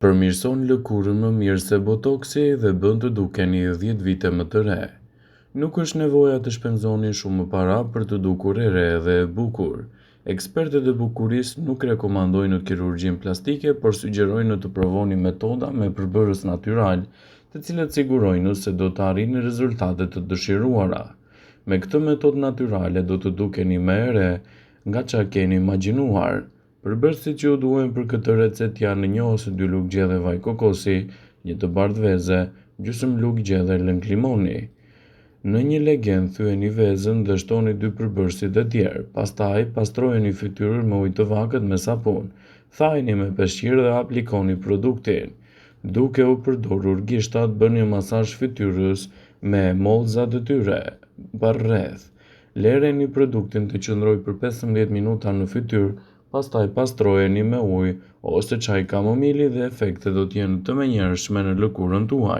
Përmirëson lëkurën më mirë se botoksi dhe bën të dukeni 10 vite më të re. Nuk është nevoja të shpenzoni shumë para për të dukur e re dhe e bukur. Ekspertët e bukurisë nuk rekomandojnë kirurgjinë plastike, por sugjerojnë të provoni metoda me përbërës natyral, të cilët sigurojnë se do të arrini rezultatet të dëshiruara. Me këtë metodë natyrale do të dukeni më e re nga ç'a keni imagjinuar. Përbërësit që ju duhen për këtë recetë janë një ose 2 lugë gjelle vaj kokosi, një të bardhë veze, gjysmë lugë gjelle lëng limoni. Në një legend thyeni vezën dhe shtoni 2 përbërësit e tjerë. Pastaj pastrojeni fytyrën me ujë të vakët me sapun. Thajini me peshqir dhe aplikoni produktin. Duke u përdorur gishtat, bëni masazh fytyrës me mollëzat e tyre përreth. Lëreni produktin të qëndrojë për 15 minuta në fytyrë, pastaj pastrojeni me ujë ose çaj kamomili dhe efektet do të jenë të menjëhershme në lëkurën tuaj.